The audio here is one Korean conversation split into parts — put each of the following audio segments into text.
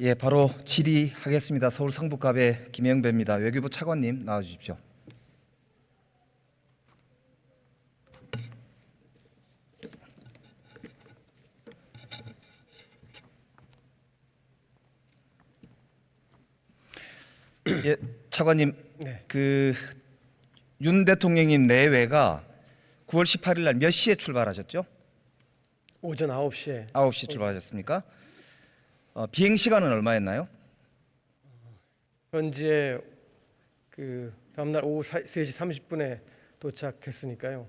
예, 바로 질의하겠습니다. 서울 성북갑의 김영배입니다. 외교부 차관님 나와주십시오. 예, 차관님, 네. 윤 대통령님 내외가 9월 18일 날 몇 시에 출발하셨죠? 오전 9시에 9시 출발하셨습니까? 비행 시간은 얼마였나요? 현지에 그 다음날 오후 3시 30분에 도착했으니까요.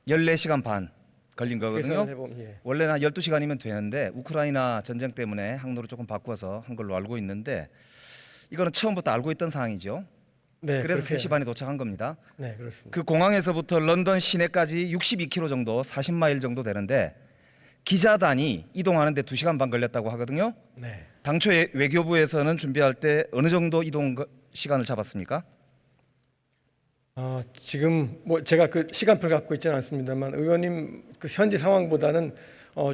14시간 반 걸린 거거든요. 계산해보면 예. 원래는 한 12시간이면 되는데 우크라이나 전쟁 때문에 항로를 조금 바꿔서 한 걸로 알고 있는데 이거는 처음부터 알고 있던 사항이죠. 네, 그래서 그렇게, 3시 반에 도착한 겁니다. 네, 그렇습니다. 그 공항에서부터 런던 시내까지 62km 정도, 40마일 정도 되는데 기자단이 이동하는데 2시간 반 걸렸다고 하거든요. 네. 당초에 외교부에서는 준비할 때 어느 정도 이동 시간을 잡았습니까? 지금 뭐 제가 그 시간표를 갖고 있지는 않습니다만 의원님 그 현지 상황보다는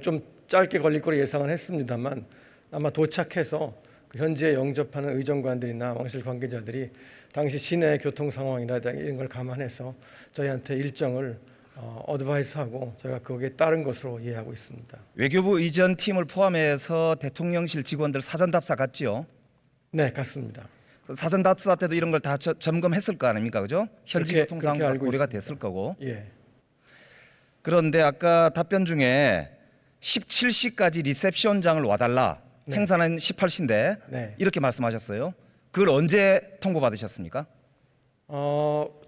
좀 짧게 걸릴 거로 예상은 했습니다만 아마 도착해서 그 현지에 영접하는 의정관들이나 왕실 관계자들이 당시 시내 교통 상황이라든가 이런 걸 감안해서 저희한테 일정을 어드바이스하고 제가 거기에 따른 것으로 이해하고 있습니다. 외교부 의전 팀을 포함해서 대통령실 직원들 사전 답사 갔지요. 네, 같습니다. 사전 답사 때도 이런 걸 다 점검했을 거 아닙니까, 그죠? 현지 그렇게 교통 상황도 알고 고려가 있습니다. 됐을 거고. 예. 그런데 아까 답변 중에 17시까지 리셉션장을 와달라. 네. 행사는 18시인데 네. 이렇게 말씀하셨어요. 그걸 언제 통보 받으셨습니까?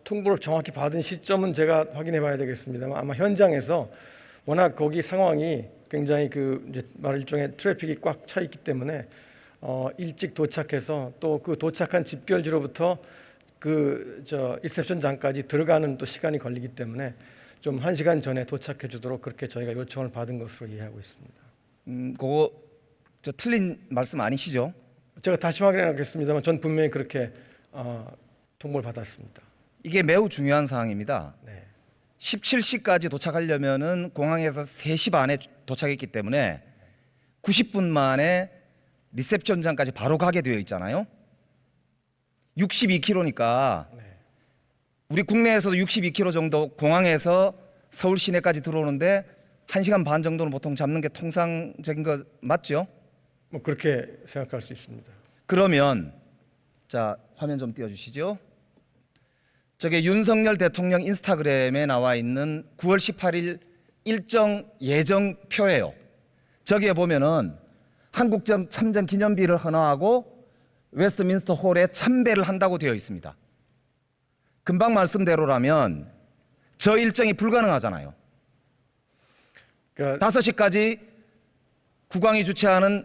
통보를 정확히 받은 시점은 제가 확인해 봐야 되겠습니다만 아마 현장에서 워낙 거기 상황이 굉장히 그 이제 말 일종의 트래픽이 꽉 차 있기 때문에 일찍 도착해서 또 그 도착한 집결지로부터 그 리셉션장까지 들어가는 또 시간이 걸리기 때문에 좀 1시간 전에 도착해 주도록 그렇게 저희가 요청을 받은 것으로 이해하고 있습니다. 그거 틀린 말씀 아니시죠? 제가 다시 확인해 보겠습니다만 전 분명히 그렇게 통보를 받았습니다. 이게 매우 중요한 사항입니다. 네. 17시까지 도착하려면은 공항에서 3시 반에 도착했기 때문에 90분 만에 리셉션장까지 바로 가게 되어 있잖아요. 62km니까 네. 우리 국내에서도 62km 정도 공항에서 서울 시내까지 들어오는데 1시간 반 정도는 보통 잡는 게 통상적인 거 맞죠? 뭐 그렇게 생각할 수 있습니다. 그러면 자, 화면 좀 띄워 주시죠. 저게 윤석열 대통령 인스타그램에 나와 있는 9월 18일 일정 예정표예요. 저기에 보면은 한국전 참전 기념비를 헌화하고 웨스트민스터 홀에 참배를 한다고 되어 있습니다. 금방 말씀대로라면 저 일정이 불가능하잖아요. 그러니까 5시까지 국왕이 주최하는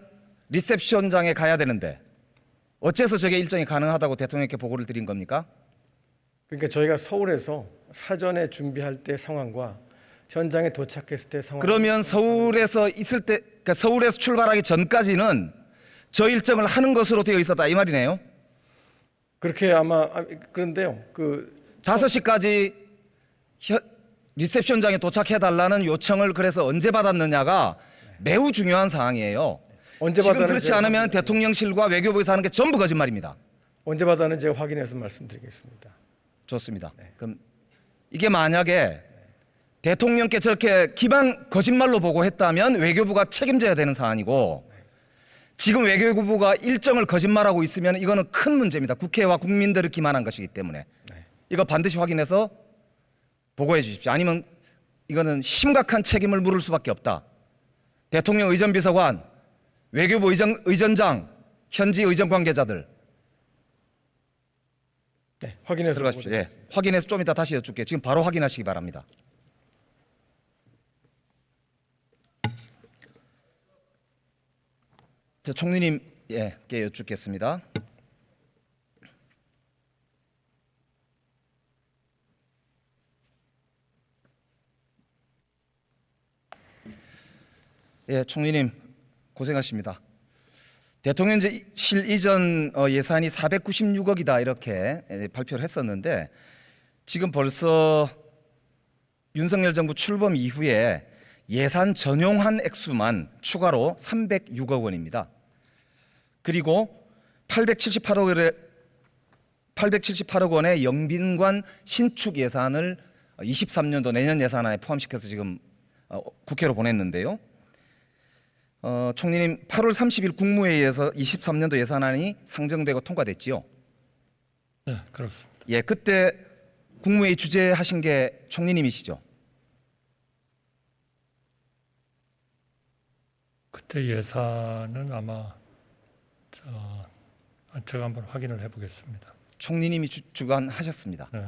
리셉션장에 가야 되는데 어째서 저게 일정이 가능하다고 대통령께 보고를 드린 겁니까? 그러니까 저희가 서울에서 사전에 준비할 때 상황과 현장에 도착했을 때 상황. 그러면 서울에서 있을 때, 그러니까 서울에서 출발하기 전까지는 저 일정을 하는 것으로 되어 있었다 이 말이네요. 그렇게 아마 그런데요. 그 5시까지 리셉션장에 도착해 달라는 요청을 그래서 언제 받았느냐가 매우 중요한 사항이에요. 언제 지금 받았는지 그렇지 않으면 대통령실과 외교부에서 하는 게 전부 거짓말입니다. 언제 받았는지 제가 확인해서 말씀드리겠습니다. 좋습니다. 그럼 이게 만약에 대통령께 저렇게 기방 거짓말로 보고했다면 외교부가 책임져야 되는 사안이고 지금 외교부가 일정을 거짓말하고 있으면 이거는 큰 문제입니다. 국회와 국민들을 기만한 것이기 때문에 이거 반드시 확인해서 보고해 주십시오. 아니면 이거는 심각한 책임을 물을 수밖에 없다. 대통령 의전비서관, 외교부 의전장, 현지 의전 관계자들 네, 확인해서 들어가십시오. 예, 확인해서 좀 이따 다시 여쭙게. 지금 바로 확인하시기 바랍니다. 저 총리님께 여쭙겠습니다. 예, 총리님 고생하십니다. 대통령실 이전 예산이 496억이다 이렇게 발표를 했었는데 지금 벌써 윤석열 정부 출범 이후에 예산 전용한 액수만 추가로 306억 원입니다. 그리고 878억 원의 영빈관 신축 예산을 23년도 내년 예산안에 포함시켜서 지금 국회로 보냈는데요. 총리님 8월 30일 국무회의에서 23년도 예산안이 상정되고 통과됐지요. 네, 그렇습니다. 예, 그때 국무회의 주재하신 게 총리님이시죠. 그때 예산은 아마 제가 한번 확인을 해보겠습니다. 총리님이 주관하셨습니다. 네.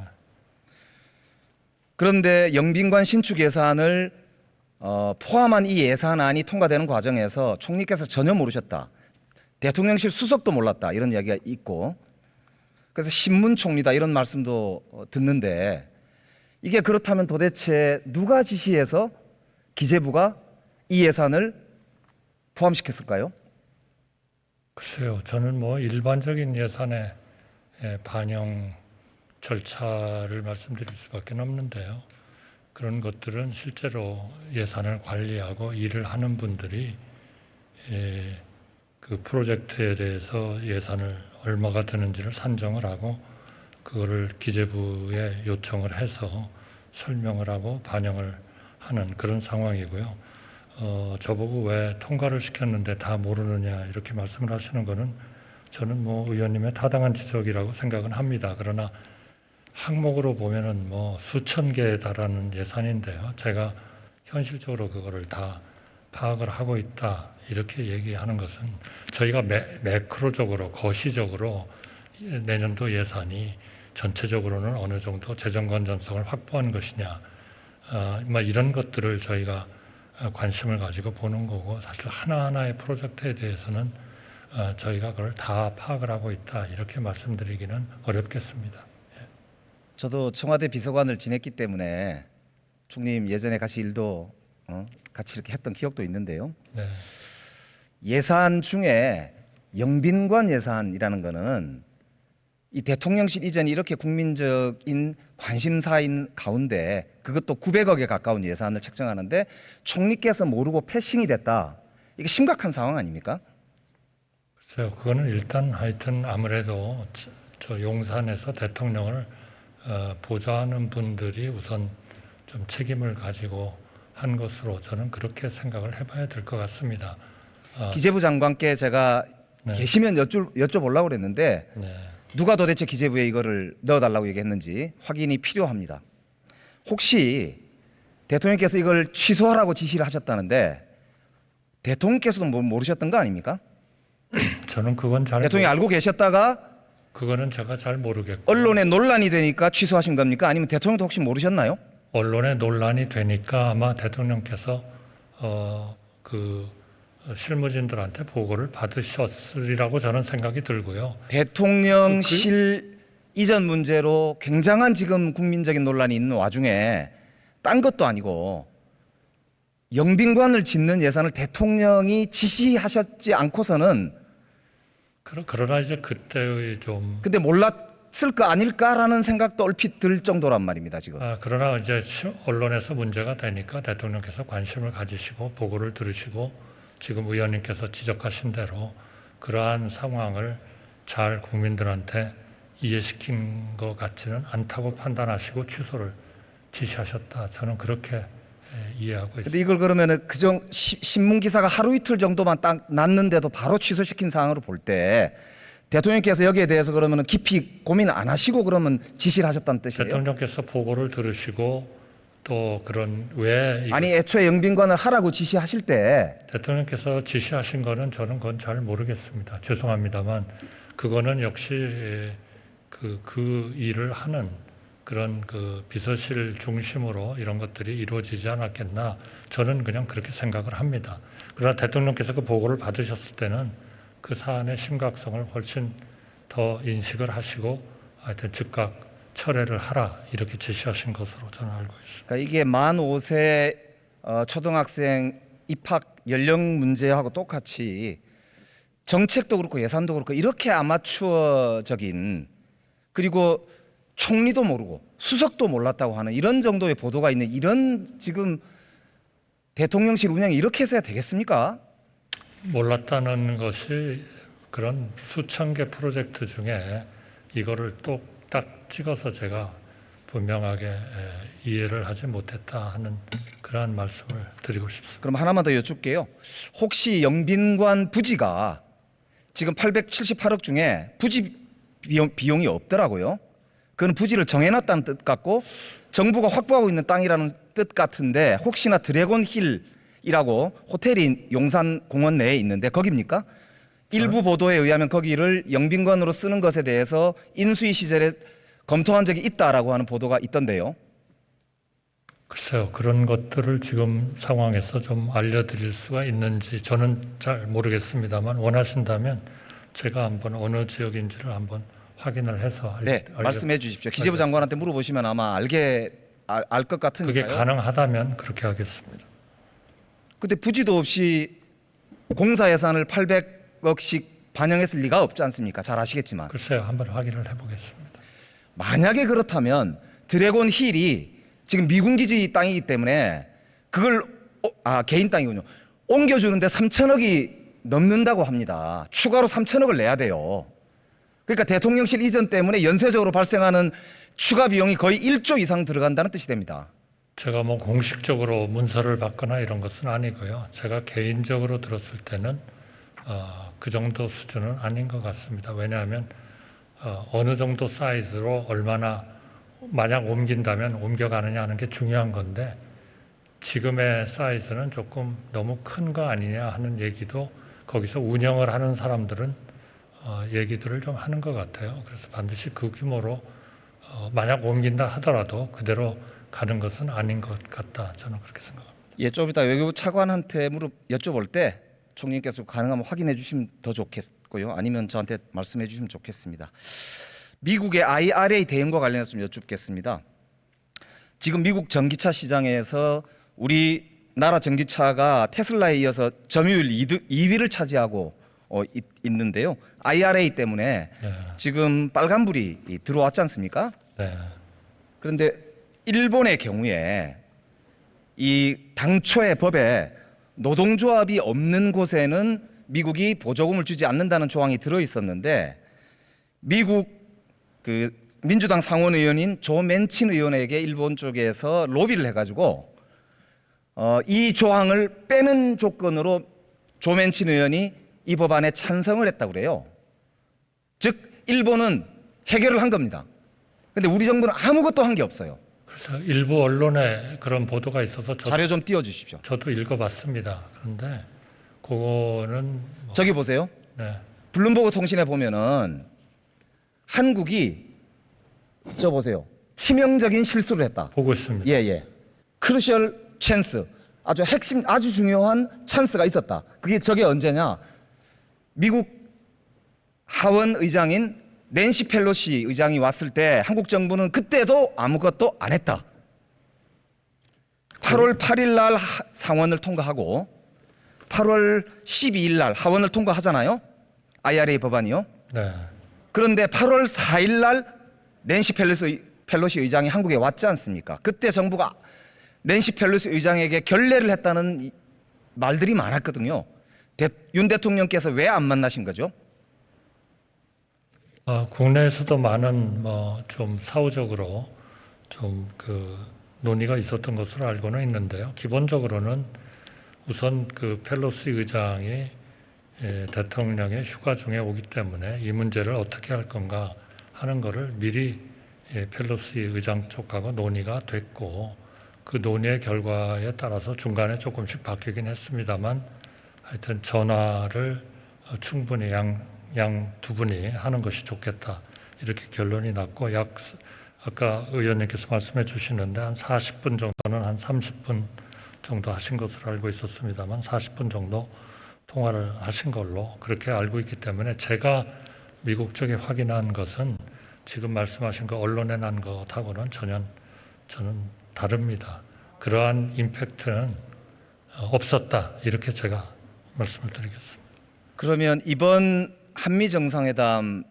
그런데 영빈관 신축 예산을 포함한 이 예산안이 통과되는 과정에서 총리께서 전혀 모르셨다. 대통령실 수석도 몰랐다. 이런 이야기가 있고 그래서 신문총리다 이런 말씀도 듣는데 이게 그렇다면 도대체 누가 지시해서 기재부가 이 예산을 포함시켰을까요? 글쎄요, 저는 뭐 일반적인 예산의 반영 절차를 말씀드릴 수밖에 없는데요. 그런 것들은 실제로 예산을 관리하고 일을 하는 분들이 그 프로젝트에 대해서 예산을 얼마가 드는지를 산정을 하고 그거를 기재부에 요청을 해서 설명을 하고 반영을 하는 그런 상황이고요. 저보고 왜 통과를 시켰는데 다 모르느냐 이렇게 말씀을 하시는 거는 저는 뭐 의원님의 타당한 지적이라고 생각은 합니다. 그러나 항목으로 보면은 뭐 수천 개에 달하는 예산인데요. 제가 현실적으로 그거를 다 파악을 하고 있다 이렇게 얘기하는 것은 저희가 매크로적으로 거시적으로 내년도 예산이 전체적으로는 어느 정도 재정 건전성을 확보한 것이냐 뭐 이런 것들을 저희가 관심을 가지고 보는 거고 사실 하나하나의 프로젝트에 대해서는 저희가 그걸 다 파악을 하고 있다 이렇게 말씀드리기는 어렵겠습니다. 저도 청와대 비서관을 지냈기 때문에 총리님 예전에 같이 일도 같이 이렇게 했던 기억도 있는데요. 네. 예산 중에 영빈관 예산이라는 거는 이 대통령실 이전이 이렇게 국민적인 관심사인 가운데 그것도 900억에 가까운 예산을 책정하는데 총리께서 모르고 패싱이 됐다. 이게 심각한 상황 아닙니까? 글쎄요, 그거는 일단 하여튼 아무래도 저 용산에서 대통령을 보좌하는 분들이 우선 좀 책임을 가지고 한 것으로 저는 그렇게 생각을 해봐야 될 것 같습니다. 기재부 장관께 제가 네. 계시면 여쭤보려고 그랬는데 네. 누가 도대체 기재부에 이거를 넣어달라고 얘기했는지 확인이 필요합니다. 혹시 대통령께서 이걸 취소하라고 지시를 하셨다는데 대통령께서도 모르셨던 거 아닙니까? 저는 그건 잘 대통령이 알고 계셨다가 그거는 제가 잘 모르겠고 언론에 논란이 되니까 취소하신 겁니까? 아니면 대통령도 혹시 모르셨나요? 언론에 논란이 되니까 아마 대통령께서 그 실무진들한테 보고를 받으셨으리라고 저는 생각이 들고요. 대통령실 이전 문제로 굉장한 지금 국민적인 논란이 있는 와중에 딴 것도 아니고 영빈관을 짓는 예산을 대통령이 지시하셨지 않고서는 그러나 이제 그때의 좀 근데 몰랐을 거 아닐까라는 생각도 얼핏 들 정도란 말입니다 지금. 그러나 이제 언론에서 문제가 되니까 대통령께서 관심을 가지시고 보고를 들으시고 지금 의원님께서 지적하신 대로 그러한 상황을 잘 국민들한테 이해시킨 것 같지는 않다고 판단하시고 취소를 지시하셨다. 저는 그렇게 이해하고 있습니다. 근데 이걸 그러면은 그정 신문 기사가 하루 이틀 정도만 딱 났는데도 바로 취소시킨 상황으로 볼 때 대통령께서 여기에 대해서 그러면은 깊이 고민 안 하시고 그러면 지시를 하셨다는 뜻이에요? 대통령께서 보고를 들으시고 또 그런 왜 아니 애초에 영빈관을 하라고 지시하실 때 대통령께서 지시하신 거는 저는 그건 잘 모르겠습니다. 죄송합니다만 그거는 역시 그 일을 하는 그런 그 비서실 중심으로 이런 것들이 이루어지지 않았겠나 저는 그냥 그렇게 생각을 합니다. 그러나 대통령께서 그 보고를 받으셨을 때는 그 사안의 심각성을 훨씬 더 인식을 하시고 하여튼 즉각 철회를 하라 이렇게 지시하신 것으로 저는 알고 있습니다. 그러니까 이게 만 5세 초등학생 입학 연령 문제하고 똑같이 정책도 그렇고 예산도 그렇고 이렇게 아마추어적인 그리고 총리도 모르고 수석도 몰랐다고 하는 이런 정도의 보도가 있는 이런 지금 대통령실 운영이 이렇게 해서야 되겠습니까? 몰랐다는 것이 그런 수천 개 프로젝트 중에 이거를 딱 찍어서 제가 분명하게 이해를 하지 못했다 하는 그러한 말씀을 드리고 싶습니다. 그럼 하나만 더 여쭙게요. 혹시 영빈관 부지가 지금 878억 중에 부지 비용이 없더라고요. 그건 부지를 정해놨다는 뜻 같고 정부가 확보하고 있는 땅이라는 뜻 같은데 혹시나 드래곤 힐이라고 호텔이 용산 공원 내에 있는데 거기입니까? 일부 보도에 의하면 거기를 영빈관으로 쓰는 것에 대해서 인수위 시절에 검토한 적이 있다라고 하는 보도가 있던데요. 글쎄요, 그런 것들을 지금 상황에서 좀 알려드릴 수가 있는지 저는 잘 모르겠습니다만 원하신다면 제가 한번 어느 지역인지를 한번 확인을 해서 네, 말씀해 주십시오. 기재부 장관한테 물어보시면 아마 알 것 같으니까요. 그게 가능하다면 그렇게 하겠습니다. 근데 부지도 없이 공사 예산을 800억씩 반영했을 리가 없지 않습니까? 잘 아시겠지만. 글쎄요, 한번 확인을 해보겠습니다. 만약에 그렇다면 드래곤 힐이 지금 미군 기지 땅이기 때문에 그걸 개인 땅이군요. 옮겨주는데 3천억이 넘는다고 합니다. 추가로 3천억을 내야 돼요. 그러니까 대통령실 이전 때문에 연쇄적으로 발생하는 추가 비용이 거의 1조 이상 들어간다는 뜻이 됩니다. 제가 뭐 공식적으로 문서를 받거나 이런 것은 아니고요. 제가 개인적으로 들었을 때는 그 정도 수준은 아닌 것 같습니다. 왜냐하면 어느 정도 사이즈로 얼마나 만약 옮긴다면 옮겨가느냐 하는 게 중요한 건데 지금의 사이즈는 조금 너무 큰 거 아니냐 하는 얘기도 거기서 운영을 하는 사람들은 얘기들을 좀 하는 것 같아요. 그래서 반드시 그 규모로 만약 옮긴다 하더라도 그대로 가는 것은 아닌 것 같다. 저는 그렇게 생각합니다. 예, 좀 이따 외교부 차관한테 여쭤볼 때 총리께서 가능하면 확인해 주시면 더 좋겠고요. 아니면 저한테 말씀해 주시면 좋겠습니다. 미국의 IRA 대응과 관련해서 좀 여쭙겠습니다. 지금 미국 전기차 시장에서 우리나라 전기차가 테슬라에 이어서 점유율 2위를 차지하고 있는데요. IRA 때문에 네. 지금 빨간불이 들어왔지 않습니까? 네. 그런데 일본의 경우에 이 당초의 법에 노동조합이 없는 곳에는 미국이 보조금을 주지 않는다는 조항이 들어 있었는데 미국 그 민주당 상원 의원인 조 맨친 의원에게 일본 쪽에서 로비를 해가지고 이 조항을 빼는 조건으로 조 맨친 의원이 이 법안에 찬성을 했다고 그래요. 즉 일본은 해결을 한 겁니다. 근데 우리 정부는 아무것도 한 게 없어요. 그래서 일부 언론에 그런 보도가 있어서 자료 좀 띄워주십시오. 저도 읽어봤습니다. 그런데 그거는 저기 보세요. 네. 블룸버그 통신에 보면은 한국이 저 보세요. 치명적인 실수를 했다. 보고 있습니다. 예. 크루셜 찬스. 아주 핵심 아주 중요한 찬스가 있었다. 저게 언제냐? 미국 하원 의장인 낸시 펠로시 의장이 왔을 때 한국 정부는 그때도 아무것도 안 했다. 8월 8일 날 상원을 통과하고 8월 12일 날 하원을 통과하잖아요. IRA 법안이요. 네. 그런데 8월 4일 날 낸시 펠로시 의장이 한국에 왔지 않습니까? 그때 정부가 낸시 펠로시 의장에게 결례를 했다는 말들이 많았거든요. 윤 대통령께서 왜 안 만나신 거죠? 국내에서도 많은 좀 사후적으로 좀 그 논의가 있었던 것으로 알고는 있는데요. 기본적으로는 우선 그 펠로시 의장이 대통령의 휴가 중에 오기 때문에 이 문제를 어떻게 할 건가 하는 것을 미리 펠로시 의장 쪽하고 논의가 됐고 그 논의의 결과에 따라서 중간에 조금씩 바뀌긴 했습니다만 하여튼 전화를 충분히 양 두 분이 하는 것이 좋겠다 이렇게 결론이 났고 아까 의원님께서 말씀해 주시는데 한 40분 정도는 한 30분 정도 하신 것으로 알고 있었습니다만 40분 정도 통화를 하신 걸로 그렇게 알고 있기 때문에 제가 미국 쪽에 확인한 것은 지금 말씀하신 거 언론에 난 것하고는 전혀 저는 다릅니다. 그러한 임팩트는 없었다 이렇게 제가 말씀을 드리겠습니다. 그러면 이번 한미 정상회담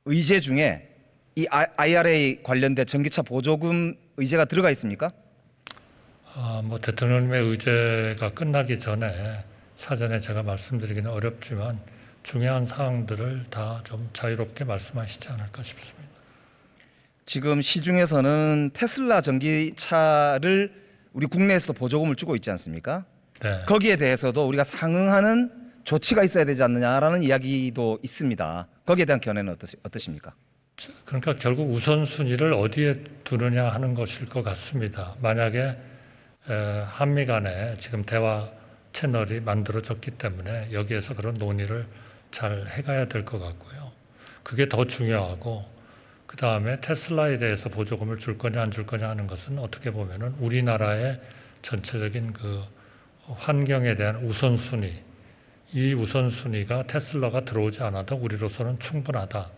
의제 중에 이 IRA 관련된 전기차 보조금 의제가 들어가 있습니까? 대통령님의 의제가 끝나기 전에 사전에 제가 말씀드리기는 어렵지만 중요한 사항들을 다 좀 자유롭게 말씀하시지 않을까 싶습니다. 지금 시중에서는 테슬라 전기차를 우리 국내에서도 보조금을 주고 있지 않습니까? 네. 거기에 대해서도 우리가 상응하는 조치가 있어야 되지 않느냐라는 이야기도 있습니다. 거기에 대한 견해는 어떠십니까? 그러니까 결국 우선순위를 어디에 두느냐 하는 것일 것 같습니다. 만약에 한미 간에 지금 대화 채널이 만들어졌기 때문에 여기에서 그런 논의를 잘 해가야 될 것 같고요. 그게 더 중요하고 그 다음에 테슬라에 대해서 보조금을 줄 거냐 안 줄 거냐 하는 것은 어떻게 보면은 우리나라의 전체적인 그 환경에 대한 우선순위, 이 우선순위가 테슬라가 들어오지 않아도 우리로서는 충분하다.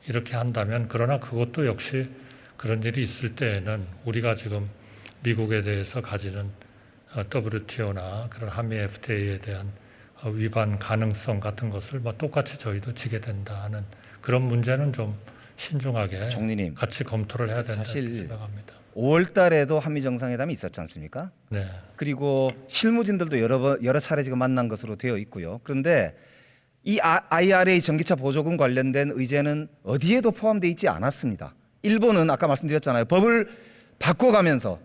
이렇게 한다면, 그러나 그것도 역시 그런 일이 있을 때에는 우리가 지금 미국에 대해서 가지는 WTO나 그런 한미 FTA에 대한 위반 가능성 같은 것을 뭐 똑같이 저희도 지게 된다 하는 그런 문제는 좀 신중하게 총리님, 같이 검토를 해야 된다 사실 이렇게 생각합니다. 5월 달에도 한미 정상회담이 있었지 않습니까? 네. 그리고 실무진들도 여러 차례 지금 만난 것으로 되어 있고요. 그런데 이 IRA 전기차 보조금 관련된 의제는 어디에도 포함되어 있지 않았습니다. 일본은 아까 말씀드렸잖아요. 법을 바꿔가면서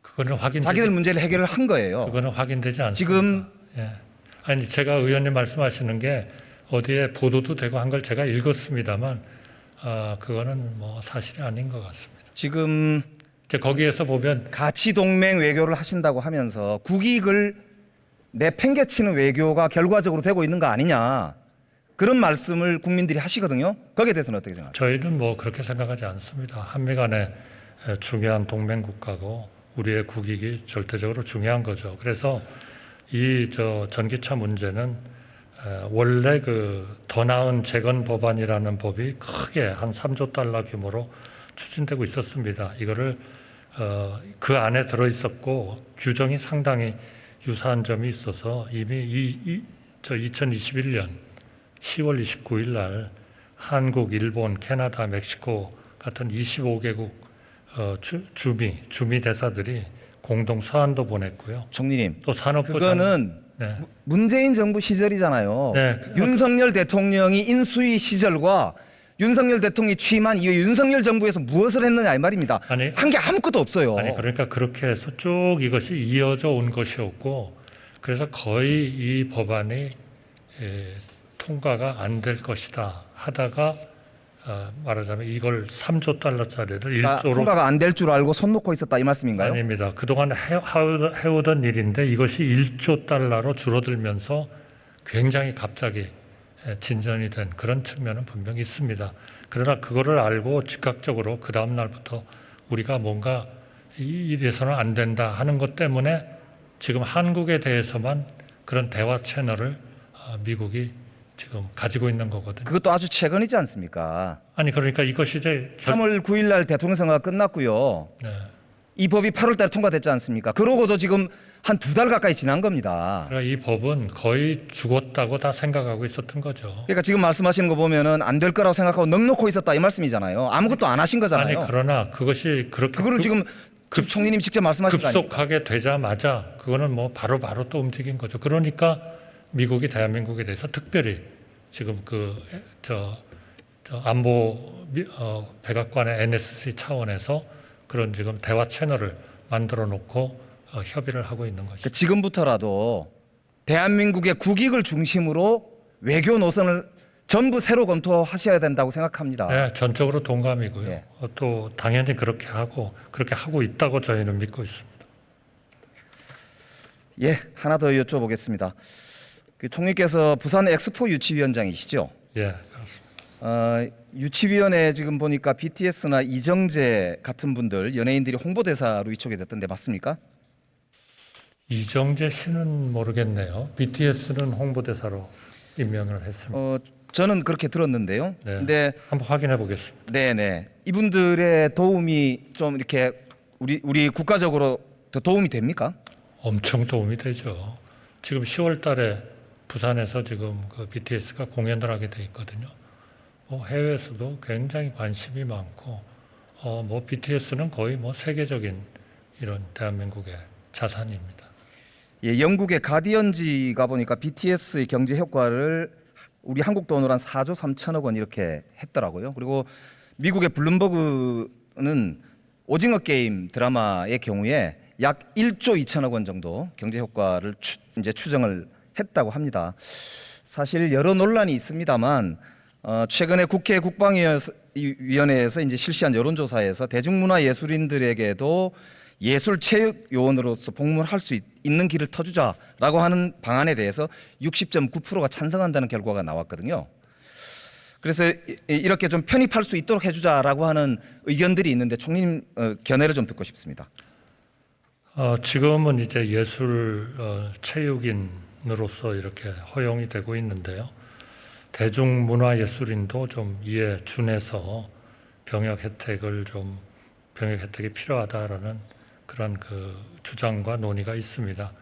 그거는 자기들 문제를 해결을 한 거예요. 그거는 확인되지 않습니다. 지금 예. 아니 제가 의원님 말씀하시는 게 어디에 보도도 되고 한 걸 제가 읽었습니다만 그거는 뭐 사실이 아닌 것 같습니다. 지금 이제 거기에서 보면 가치 동맹 외교를 하신다고 하면서 국익을 내팽개치는 외교가 결과적으로 되고 있는 거 아니냐, 그런 말씀을 국민들이 하시거든요. 거기에 대해서는 어떻게 생각하세요? 저희는 뭐 그렇게 생각하지 않습니다. 한미 간의 중요한 동맹 국가고 우리의 국익이 절대적으로 중요한 거죠. 그래서 이 전기차 문제는 원래 그 더 나은 재건 법안이라는 법이 크게 한 3조 달러 규모로 추진되고 있었습니다. 이거를 그 안에 들어 있었고 규정이 상당히 유사한 점이 있어서 이미 2021년 10월 29일 날 한국, 일본, 캐나다, 멕시코 같은 25개국 주미 대사들이 공동 서한도 보냈고요. 총리님, 또 산업부 그거는 네. 문재인 정부 시절이잖아요. 네. 윤석열 대통령이 인수위 시절과 윤석열 대통령이 취임한 이후 윤석열 정부에서 무엇을 했느냐 이 말입니다. 아니, 한 게 아무것도 없어요. 아니 그러니까 그렇게 해서 쭉 이것이 이어져 온 것이었고, 그래서 거의 이 법안이 통과가 안 될 것이다 하다가 말하자면 이걸 3조 달러짜리를 그러니까 1조로 통과가 안 될 줄 알고 손 놓고 있었다 이 말씀인가요? 아닙니다. 그동안 해오던 일인데 이것이 1조 달러로 줄어들면서 굉장히 갑자기 진전이 된 그런 측면은 분명히 있습니다. 그러나 그거를 알고 즉각적으로 그 다음 날부터 우리가 뭔가 이래서는 안 된다 하는 것 때문에 지금 한국에 대해서만 그런 대화 채널을 미국이 지금 가지고 있는 거거든요. 그것도 아주 최근이지 않습니까? 아니 그러니까 이것이 이제 3월 9일 날 대통령 선거가 끝났고요. 네. 이 법이 8월 달에 통과됐지 않습니까? 그러고도 지금 한 2달 가까이 지난 겁니다. 그러니까 이 법은 거의 죽었다고 다 생각하고 있었던 거죠. 그러니까 지금 말씀하시는 거 보면은 안 될 거라고 생각하고 넉넉고 있었다 이 말씀이잖아요. 아무것도 안 하신 거잖아요. 아니 그러나 그것이 그렇게 그거를 지금 총리님 직접 말씀하신 거 아닙니까? 급속하게 되자마자 그거는 뭐 바로 또 움직인 거죠. 그러니까 미국이 대한민국에 대해서 특별히 지금 안보 백악관의 NSC 차원에서 그런 지금 대화 채널을 만들어 놓고 협의를 하고 있는 것이죠. 그러니까 지금부터라도 대한민국의 국익을 중심으로 외교 노선을 전부 새로 검토하셔야 된다고 생각합니다. 네, 전적으로 동감이고요. 네. 또 당연히 그렇게 하고 있다고 저희는 믿고 있습니다. 예, 하나 더 여쭤보겠습니다. 그 총리께서 부산 엑스포 유치위원장이시죠? 예, 그렇습니다. 유치위원회 지금 보니까 BTS나 이정재 같은 분들 연예인들이 홍보대사로 위촉이 됐던데 맞습니까? 이정재 씨는 모르겠네요. BTS는 홍보대사로 임명을 했습니다. 저는 그렇게 들었는데요. 네. 근데 한번 확인해 보겠습니다. 네네, 이분들의 도움이 좀 이렇게 우리 국가적으로 더 도움이 됩니까? 엄청 도움이 되죠. 지금 10월 달에 부산에서 지금 그 BTS가 공연을 하게 돼 있거든요. 해외에서도 굉장히 관심이 많고, BTS는 거의 세계적인 이런 대한민국의 자산입니다. 예, 영국의 가디언지가 보니까 BTS의 경제 효과를 우리 한국 돈으로 한 4조 3천억 원 이렇게 했더라고요. 그리고 미국의 블룸버그는 오징어 게임 드라마의 경우에 약 1조 2천억 원 정도 경제 효과를 이제 추정을 했다고 합니다. 사실 여러 논란이 있습니다만 최근에 국회 국방위원회에서 이제 실시한 여론조사에서 대중문화 예술인들에게도 예술 체육 요원으로서 복무할 수 있는 길을 터주자라고 하는 방안에 대해서 60.9%가 찬성한다는 결과가 나왔거든요. 그래서 이렇게 좀 편입할 수 있도록 해주자라고 하는 의견들이 있는데 총리님 견해를 좀 듣고 싶습니다. 지금은 이제 예술 체육인으로서 이렇게 허용이 되고 있는데요. 대중문화예술인도 좀 이에 준해서 병역 혜택이 필요하다라는 그런 그 주장과 논의가 있습니다.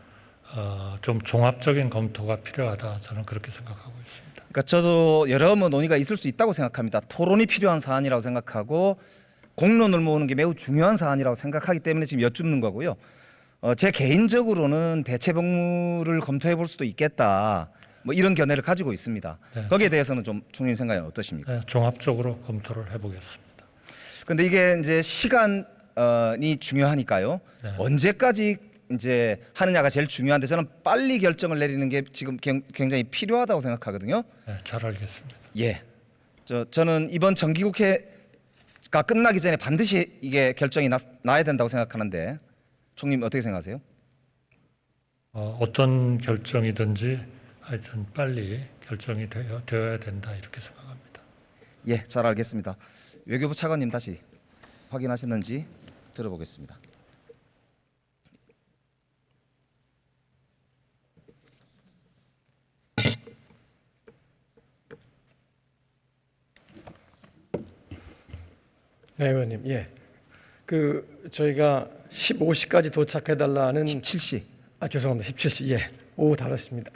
좀 종합적인 검토가 필요하다 저는 그렇게 생각하고 있습니다. 그러니까 저도 여러 논의가 있을 수 있다고 생각합니다. 토론이 필요한 사안이라고 생각하고 공론을 모으는 게 매우 중요한 사안이라고 생각하기 때문에 지금 여쭙는 거고요. 제 개인적으로는 대체 복무를 검토해 볼 수도 있겠다. 뭐 이런 견해를 가지고 있습니다. 네. 거기에 대해서는 좀 총리님 생각이 어떠십니까? 네, 종합적으로 검토를 해보겠습니다. 근데 이게 이제 시간이 중요하니까요. 네. 언제까지 이제 하느냐가 제일 중요한데 저는 빨리 결정을 내리는 게 지금 굉장히 필요하다고 생각하거든요. 네, 잘 알겠습니다. 예. 저는 이번 정기국회가 끝나기 전에 반드시 이게 결정이 나야 된다고 생각하는데 총님 어떻게 생각하세요? 어떤 결정이든지 하여튼 빨리 결정이 되어야 된다 이렇게 생각합니다. 예, 잘 알겠습니다. 외교부 차관님 다시 확인하셨는지 들어보겠습니다. 네, 의원님. 예. 저희가 15시까지 도착해 달라는 17시. 죄송합니다. 17시. 예. 오후 5시입니다.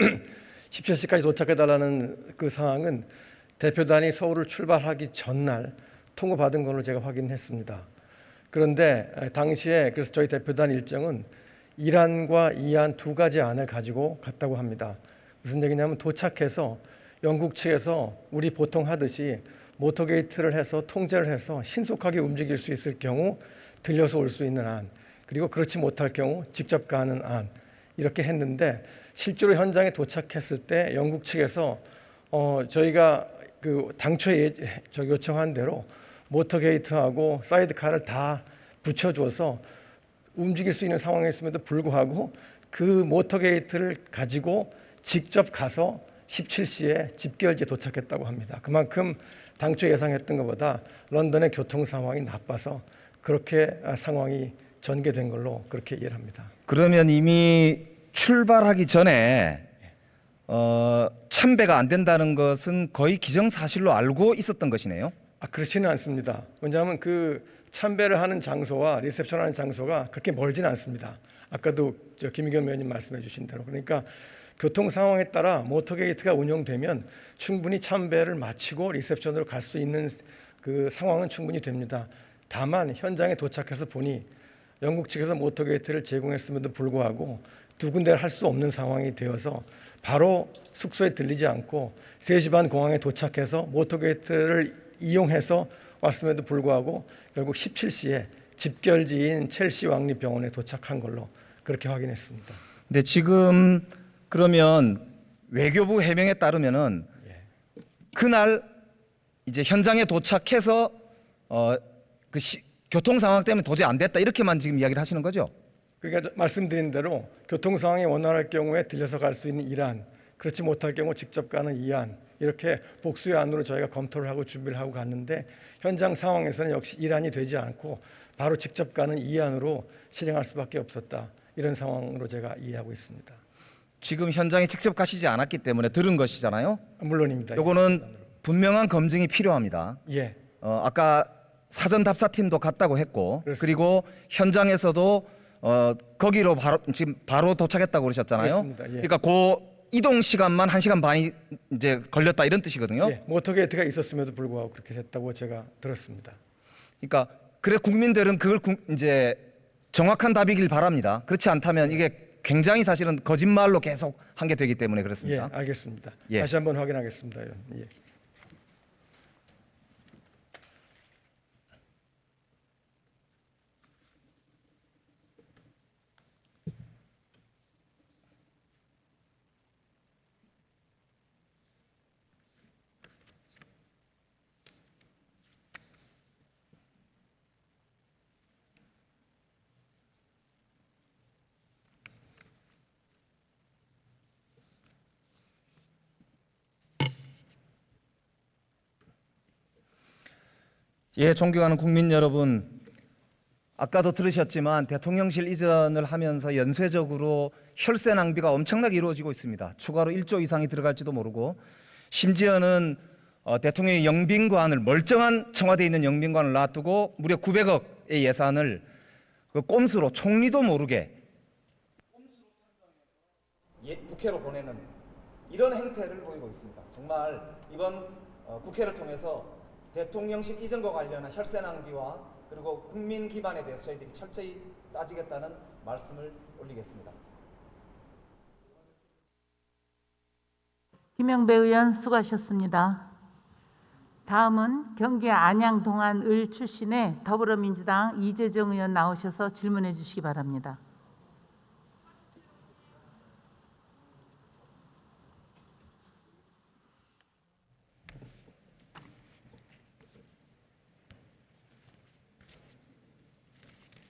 17시까지 도착해 달라는 그 사항은 대표단이 서울을 출발하기 전날 통보받은 걸로 제가 확인했습니다. 그런데 당시에 그래서 저희 대표단 일정은 1안과 2안 두 가지 안을 가지고 갔다고 합니다. 무슨 얘기냐면 도착해서 영국 측에서 우리 보통 하듯이 모터게이트를 해서 통제를 해서 신속하게 움직일 수 있을 경우 들려서 올 수 있는 안, 그리고 그렇지 못할 경우 직접 가는 안, 이렇게 했는데 실제로 현장에 도착했을 때 영국 측에서 저희가 그 당초에 요청한 대로 모터게이트하고 사이드카를 다 붙여줘서 움직일 수 있는 상황이었음에도 불구하고 그 모터게이트를 가지고 직접 가서 17시에 집결지에 도착했다고 합니다. 그만큼 당초 예상했던 것보다 런던의 교통 상황이 나빠서 그렇게 상황이 전개된 걸로 그렇게 이해를 합니다. 그러면 이미 출발하기 전에 참배가 안 된다는 것은 거의 기정사실로 알고 있었던 것이네요. 그렇지는 않습니다. 왜냐하면 그 참배를 하는 장소와 리셉션하는 장소가 그렇게 멀지는 않습니다. 아까도 김의겸 의원님 말씀해 주신 대로. 그러니까 교통 상황에 따라 모터게이트가 운영되면 충분히 참배를 마치고 리셉션으로 갈 수 있는 그 상황은 충분히 됩니다. 다만 현장에 도착해서 보니 영국 측에서 모터게이트를 제공했음에도 불구하고 두 군데를 할 수 없는 상황이 되어서 바로 숙소에 들리지 않고 3시 반 공항에 도착해서 모터게이트를 이용해서 왔음에도 불구하고 결국 17시에 집결지인 첼시 왕립병원에 도착한 걸로 그렇게 확인했습니다. 근데 지금 그러면 외교부 해명에 따르면은 그날 이제 현장에 도착해서 교통 상황 때문에 도저히 안 됐다 이렇게만 지금 이야기를 하시는 거죠? 그러니까 말씀드린 대로 교통 상황이 원활할 경우에 들려서 갈 수 있는 1안, 그렇지 못할 경우 직접 가는 2안, 이렇게 복수의 안으로 저희가 검토를 하고 준비를 하고 갔는데 현장 상황에서는 역시 1안이 되지 않고 바로 직접 가는 2안으로 실행할 수밖에 없었다. 이런 상황으로 제가 이해하고 있습니다. 지금 현장에 직접 가시지 않았기 때문에 들은 것이잖아요. 물론입니다. 요거는 분명한 검증이 필요합니다. 예. 아까 사전 답사팀도 갔다고 했고, 그렇습니다. 그리고 현장에서도 거기로 지금 바로 도착했다고 그러셨잖아요. 그렇습니다. 예. 그러니까 그 이동 시간만 1시간 반이 이제 걸렸다 이런 뜻이거든요. 예. 모터게이트가 있었음에도 불구하고 그렇게 됐다고 제가 들었습니다. 그러니까 그래 국민들은 그걸 이제 정확한 답이길 바랍니다. 그렇지 않다면 이게 굉장히 사실은 거짓말로 계속 한 게 되기 때문에 예, 그렇습니다. 알겠습니다. 예. 다시 한번 확인하겠습니다. 의원. 예. 예, 존경하는 국민 여러분, 아까도 들으셨지만 대통령실 이전을 하면서 연쇄적으로 혈세 낭비가 엄청나게 이루어지고 있습니다. 추가로 1조 이상이 들어갈지도 모르고 심지어는 대통령의 영빈관을 멀쩡한 청와대에 있는 영빈관을 놔두고 무려 900억의 예산을 그 꼼수로 총리도 모르게 국회로 보내는 이런 행태를 보이고 있습니다. 정말 이번 국회를 통해서 대통령실 이전과 관련한 혈세 낭비와 그리고 국민 기반에 대해서 저희들이 철저히 따지겠다는 말씀을 올리겠습니다. 김영배 의원 수고하셨습니다. 다음은 경기 안양 동안을 출신의 더불어민주당 이재정 의원 나오셔서 질문해 주시기 바랍니다.